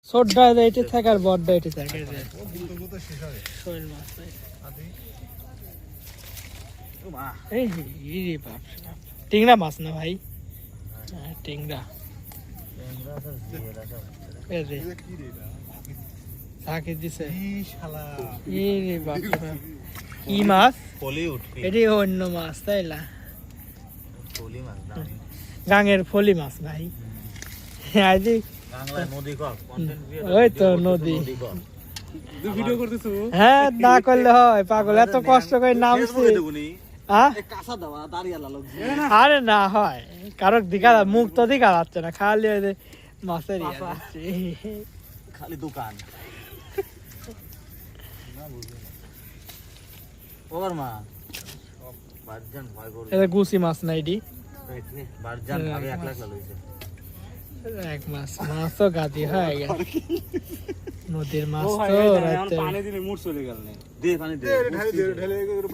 ছোটটা এইটা থাকে আর বড়টা এইটা থাকে শোল মাছ এই রে বাপ টিংরা মাছ না ভাই টিংরা থাকে দিছে এই রে বাপ কি মাছ এটি অন্য মাছ তাই না গাঙের ফলি মাছ ভাই আজ ওই তো নদী হ্যাঁ না করলে হয় পাগল এত কষ্ট করে নামছি আরে না হয় কারোর দিঘা মুখ তো দিঘা যাচ্ছে না খালি মাছের খালি দোকান ওর মা বারজান ভয় করে এটা গুছি মাছ না এডি বারজান আগে 1 লাখ লইছে এক মাছ মাছ তো গাদি হয়ে গেছে নদীর মাছ তো রাতে পানি দিলে মুড় চলে গেল দে পানি দে